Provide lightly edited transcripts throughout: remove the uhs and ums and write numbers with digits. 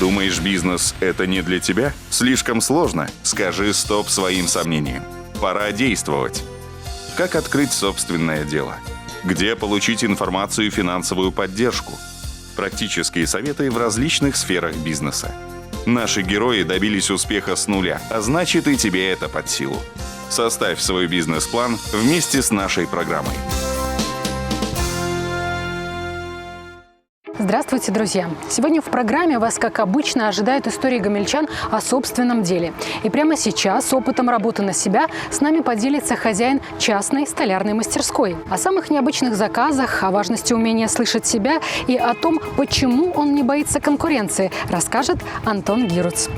Думаешь, бизнес – это не для тебя? Слишком сложно? Скажи стоп своим сомнениям. Пора действовать. Как открыть собственное дело? Где получить информацию и финансовую поддержку? Практические советы в различных сферах бизнеса. Наши герои добились успеха с нуля, а значит и тебе это под силу. Составь свой бизнес-план вместе с нашей программой. Здравствуйте, друзья! Сегодня в программе вас, как обычно, ожидают истории гомельчан о собственном деле. И прямо сейчас с опытом работы на себя с нами поделится хозяин частной столярной мастерской. О самых необычных заказах, о важности умения слышать себя и о том, почему он не боится конкуренции, расскажет Антон Гируц.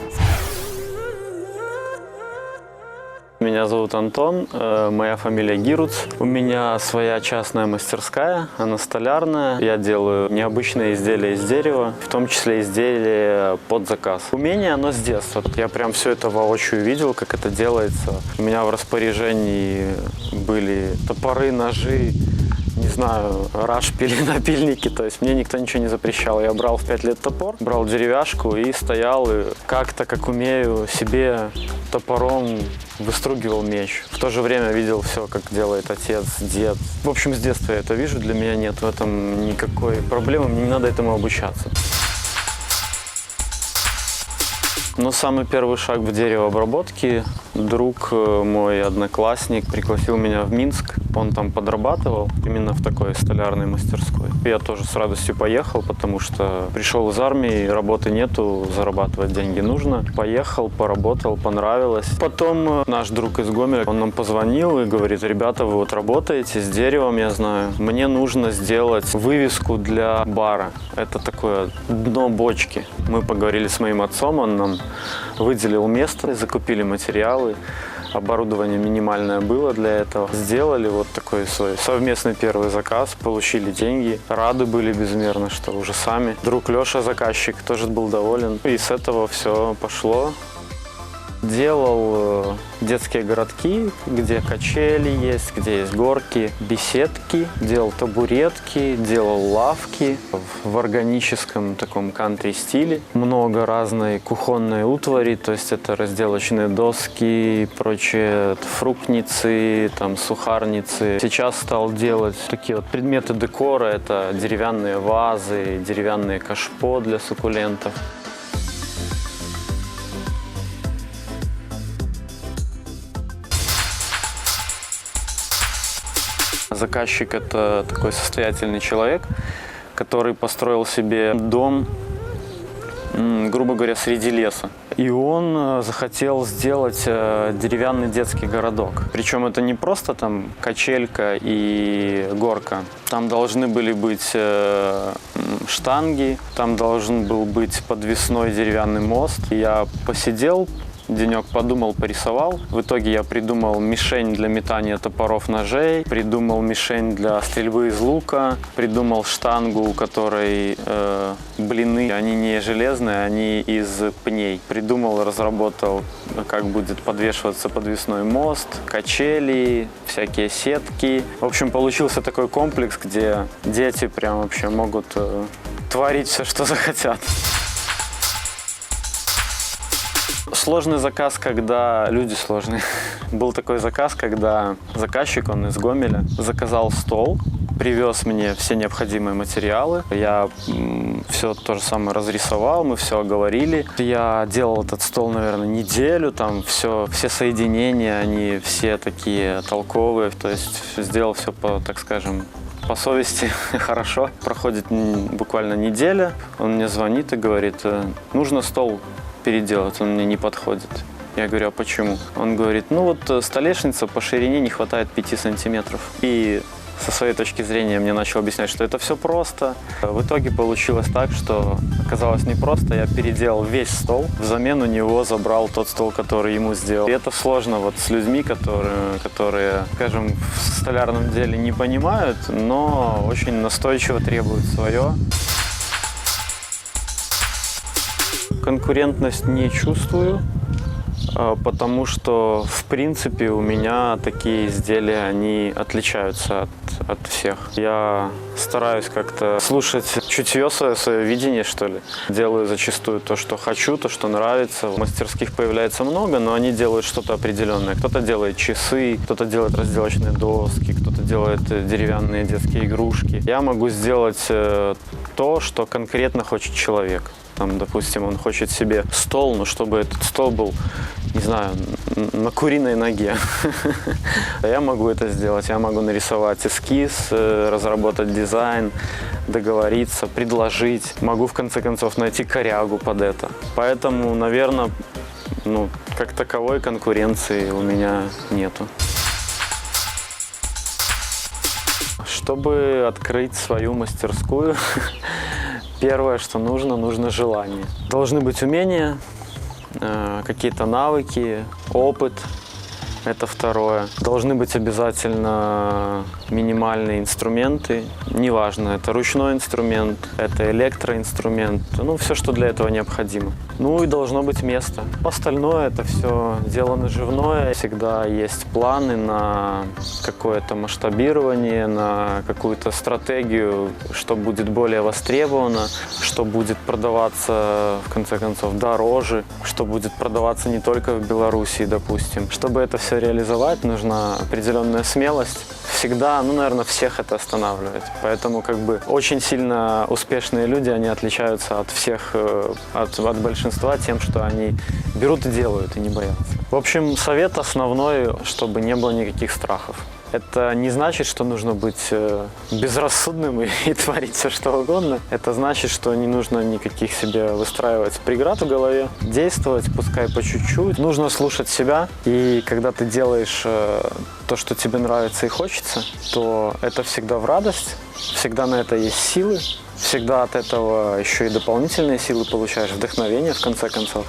Меня зовут Антон, моя фамилия Гируц. У меня своя частная мастерская, она столярная. Я делаю необычные изделия из дерева, в том числе изделия под заказ. Умение оно с детства. Я прям все это воочию видел, как это делается. У меня в распоряжении были топоры, ножи, не знаю, рашпили, напильники, то есть мне никто ничего не запрещал. Я брал в 5 лет топор, брал деревяшку и стоял, и как-то, как умею, себе топором выстругивал меч. В то же время видел все, как делает отец, дед. В общем, с детства я это вижу, для меня нет в этом никакой проблемы, мне не надо этому обучаться. Но самый первый шаг в деревообработке, друг мой одноклассник пригласил меня в Минск. Он там подрабатывал именно в такой столярной мастерской. Я тоже с радостью поехал, потому что пришел из армии, работы нету, зарабатывать деньги нужно. Поехал, поработал, понравилось. Потом наш друг из Гомеля, он нам позвонил и говорит: ребята, вы вот работаете с деревом, я знаю. Мне нужно сделать вывеску для бара. Это такое дно бочки. Мы поговорили с моим отцом, он нам выделил место, закупили материалы. Оборудование минимальное было для этого. Сделали вот такой свой совместный первый заказ, получили деньги. Рады были безмерно, что уже сами. Друг Леша, заказчик, тоже был доволен. И с этого все пошло. Делал детские городки, где качели есть, где есть горки, беседки. Делал табуретки, делал лавки в органическом таком кантри-стиле. Много разной кухонной утвари, то есть это разделочные доски, прочие фруктницы, там, сухарницы. Сейчас стал делать такие вот предметы декора. Это деревянные вазы, деревянные кашпо для суккулентов. Заказчик – это такой состоятельный человек, который построил себе дом, грубо говоря, среди леса. И он захотел сделать деревянный детский городок. Причем это не просто там качелька и горка. Там должны были быть штанги, там должен был быть подвесной деревянный мост. Я посидел, денек подумал, порисовал. В итоге я придумал мишень для метания топоров, ножей, придумал мишень для стрельбы из лука, придумал штангу, у которой блины, они не железные, они из пней. Придумал, разработал, как будет подвешиваться подвесной мост, качели, всякие сетки. В общем, получился такой комплекс, где дети прям вообще могут творить все, что захотят. Сложный заказ, когда люди сложные. Был такой заказ, когда заказчик, он из Гомеля, заказал стол, привез мне все необходимые материалы. Я все то же самое разрисовал, мы все оговорили. Я делал этот стол, наверное, неделю, там все соединения, они все такие толковые, то есть сделал все по, так скажем, по совести, хорошо. Проходит буквально неделя, он мне звонит и говорит: нужно стол переделать, он мне не подходит. Я говорю: а почему? Он говорит: ну вот столешница по ширине не хватает 5 сантиметров. И со своей точки зрения мне начал объяснять, что это все просто. В итоге получилось так, что оказалось непросто. Я переделал весь стол, взамен у него забрал тот стол, который ему сделал. И это сложно вот с людьми, которые, скажем, в столярном деле не понимают, но очень настойчиво требуют свое. Конкурентность не чувствую, потому что, в принципе, у меня такие изделия, они отличаются от всех. Я стараюсь как-то слушать чутье свое видение, что ли. Делаю зачастую то, что хочу, то, что нравится. В мастерских появляется много, но они делают что-то определенное. Кто-то делает часы, кто-то делает разделочные доски, кто-то делает деревянные детские игрушки. Я могу сделать то, что конкретно хочет человек. Там, допустим, он хочет себе стол, но чтобы этот стол был, не знаю, на куриной ноге. Я могу это сделать. Я могу нарисовать эскиз, разработать дизайн, договориться, предложить. Могу, в конце концов, найти корягу под это. Поэтому, наверное, как таковой конкуренции у меня нету. Чтобы открыть свою мастерскую, первое, что нужно желание. Должны быть умения, какие-то навыки, опыт. Это второе. Должны быть обязательно минимальные инструменты. Неважно, это ручной инструмент, это электроинструмент. Все, что для этого необходимо. И должно быть место. Остальное это все дело наживное. Всегда есть планы на какое-то масштабирование, на какую-то стратегию, что будет более востребовано, что будет продаваться, в конце концов, дороже, что будет продаваться не только в Беларуси, допустим. Чтобы это все реализовать, нужна определенная смелость. Всегда, наверное, всех это останавливает. Поэтому очень сильно успешные люди, они отличаются от всех, от большинства тем, что они берут и делают, и не боятся. В общем, совет основной, чтобы не было никаких страхов. Это не значит, что нужно быть безрассудным и творить все, что угодно. Это значит, что не нужно никаких себе выстраивать преград в голове. Действовать, пускай по чуть-чуть. Нужно слушать себя. И когда ты делаешь то, что тебе нравится и хочется, то это всегда в радость. Всегда на это есть силы. Всегда от этого еще и дополнительные силы получаешь, вдохновение, в конце концов.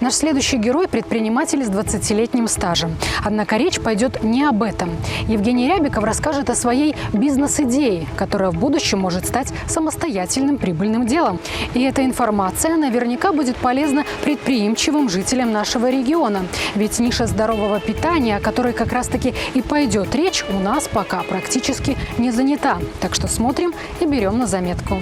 Наш следующий герой – предприниматель с 20-летним стажем. Однако речь пойдет не об этом. Евгений Рябиков расскажет о своей бизнес-идее, которая в будущем может стать самостоятельным прибыльным делом. И эта информация наверняка будет полезна предприимчивым жителям нашего региона. Ведь ниша здорового питания, о которой как раз-таки и пойдет речь, у нас пока практически не занята. Так что смотрим и берем на заметку.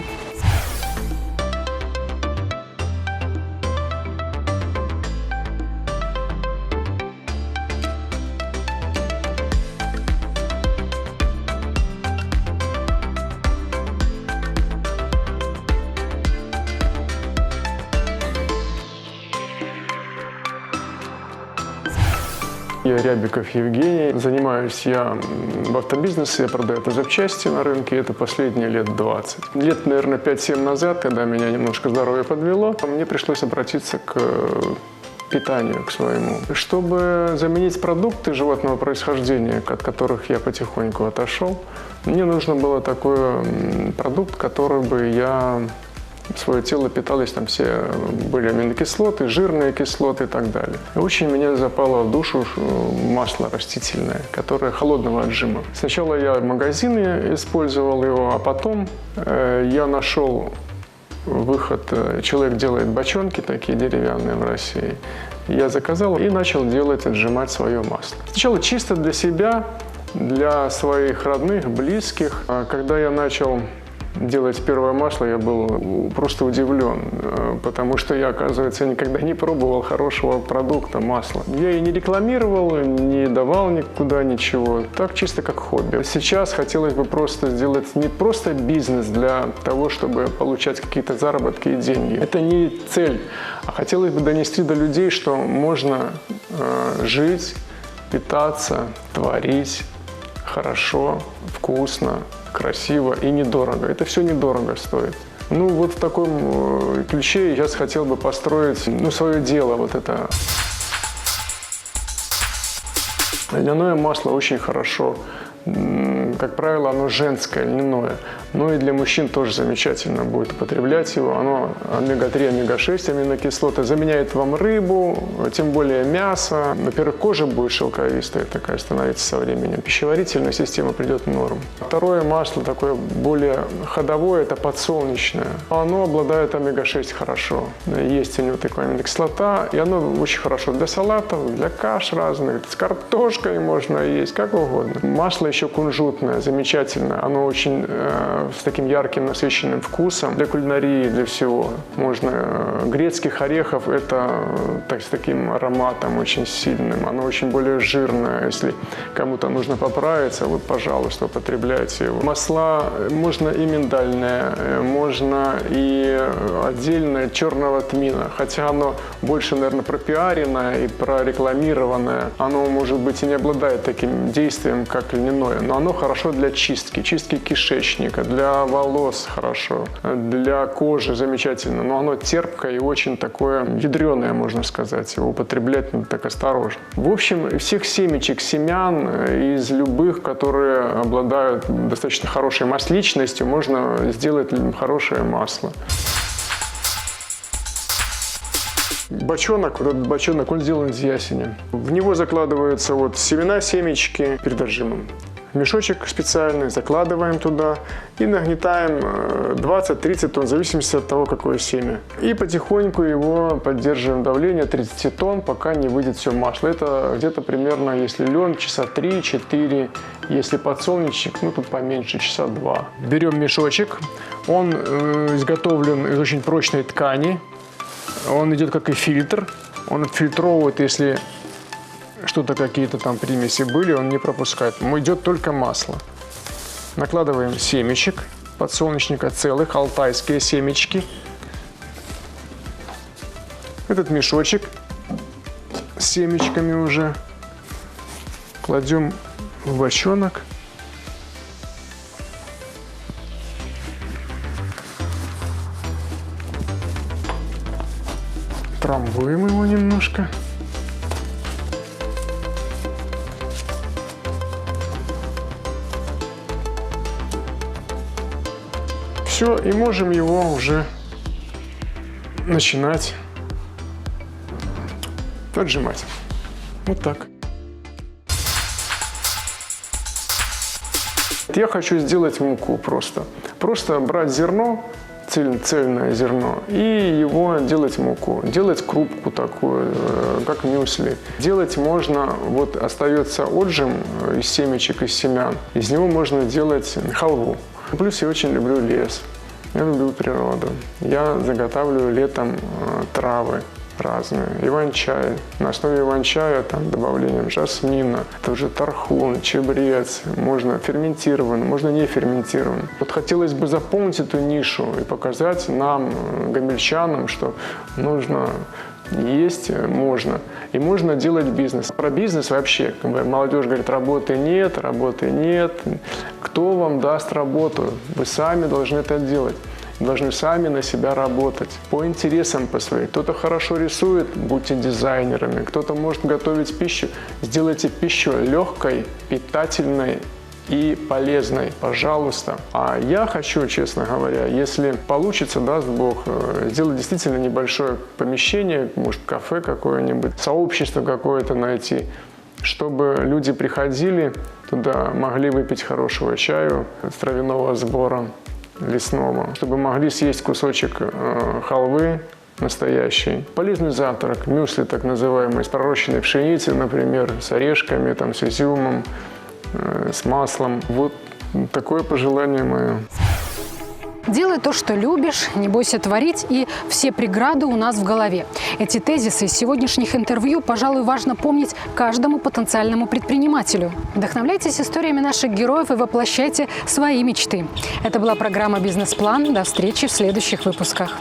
Я Рябиков Евгений. Занимаюсь я в автобизнесе, я продаю автозапчасти на рынке. Это последние лет 20. Лет, наверное, 5-7 назад, когда меня немножко здоровье подвело, мне пришлось обратиться к питанию, к своему. Чтобы заменить продукты животного происхождения, от которых я потихоньку отошел, мне нужно было такой продукт, который бы я... Свое тело питалось, там все были аминокислоты, жирные кислоты и так далее. И очень меня запало в душу масло растительное, которое холодного отжима. Сначала я в магазине использовал его, а потом я нашел выход. Человек делает бочонки такие деревянные в России. Я заказал и начал делать, отжимать свое масло. Сначала чисто для себя, для своих родных, близких. А когда я начал делать первое масло, я был просто удивлен, потому что я, оказывается, никогда не пробовал хорошего продукта, масла. Я и не рекламировал, не давал никуда ничего, так чисто как хобби. Сейчас хотелось бы просто сделать не просто бизнес для того, чтобы получать какие-то заработки и деньги. Это не цель, а хотелось бы донести до людей, что можно жить, питаться, творить хорошо, вкусно, красиво и недорого. Это все недорого стоит. Вот в таком ключе я хотел бы построить свое дело. Вот это. Льняное масло очень хорошо. Как правило, оно женское, льняное. Но и для мужчин тоже замечательно будет употреблять его. Оно омега-3, омега-6 аминокислоты. Заменяет вам рыбу, тем более мясо. Во-первых, кожа будет шелковистая такая, становится со временем. Пищеварительная система придет в норму. Второе масло, такое более ходовое, это подсолнечное. Оно обладает омега-6 хорошо. Есть у него такая аминокислота, и оно очень хорошо для салатов, для каш разных. С картошкой можно есть, как угодно. Масло еще кунжутное, замечательное. Оно очень с таким ярким насыщенным вкусом. Для кулинарии, для всего. Можно грецких орехов, это с таким ароматом очень сильным. Оно очень более жирное. Если кому-то нужно поправиться, вот, пожалуйста, употребляйте его. Масла можно и миндальное, можно и отдельное черного тмина. Хотя оно больше, наверное, пропиаренное и прорекламированное. Оно, может быть, и не обладает таким действием, как льняное. Но оно хорошо для чистки кишечника, для волос хорошо, для кожи замечательно. Но оно терпкое и очень такое ядреное, можно сказать. Его употреблять надо так осторожно. В общем, всех семечек, семян из любых, которые обладают достаточно хорошей масличностью, можно сделать хорошее масло. Бочонок, вот этот бочонок, он сделан из ясеня. В него закладываются вот семена, семечки перед отжимом. Мешочек специальный, закладываем туда и нагнетаем 20-30 тонн, в зависимости от того, какое семя. И потихоньку его поддерживаем давление 30 тонн, пока не выйдет все масло. Это где-то примерно, если лен, часа 3-4, если подсолнечник, тут поменьше, часа 2. Берем мешочек, он изготовлен из очень прочной ткани, он идет как и фильтр, он отфильтровывает, если что-то, какие-то там примеси были, он не пропускает. Идет только масло. Накладываем семечек подсолнечника целых, алтайские семечки. Этот мешочек с семечками уже кладем в бочонок. Трамбуем его немножко. Все, и можем его уже начинать отжимать. Вот так. Я хочу сделать муку просто. Просто брать зерно, цельное зерно, и его делать муку. Делать крупку такую, как мюсли. Делать можно, вот остается отжим из семечек, из семян. Из него можно делать халву. Плюс я очень люблю лес. Я люблю природу. Я заготавливаю летом травы разные. Иван-чай. На основе иван-чая там добавлением жасмина, тоже тархун, чебрец. Можно ферментированный, можно не ферментированный. Вот хотелось бы заполнить эту нишу и показать нам, гомельчанам, что нужно есть можно. И можно делать бизнес. Про бизнес вообще, молодежь говорит, работы нет. Кто вам даст работу? Вы сами должны это делать. Должны сами на себя работать. По интересам по своим. Кто-то хорошо рисует, будьте дизайнерами. Кто-то может готовить пищу. Сделайте пищу легкой, питательной и полезной, пожалуйста. А я хочу, честно говоря, если получится, даст Бог, сделать действительно небольшое помещение, может, кафе какое-нибудь, сообщество какое-то найти, чтобы люди приходили туда, могли выпить хорошего чаю с травяного сбора лесного, чтобы могли съесть кусочек халвы настоящий. Полезный завтрак, мюсли так называемые, из пророщенной пшеницы, например, с орешками, там, с изюмом, с маслом. Вот такое пожелание мое. Делай то, что любишь, не бойся творить, и все преграды у нас в голове. Эти тезисы из сегодняшних интервью, пожалуй, важно помнить каждому потенциальному предпринимателю. Вдохновляйтесь историями наших героев и воплощайте свои мечты. Это была программа «Бизнес-план». До встречи в следующих выпусках.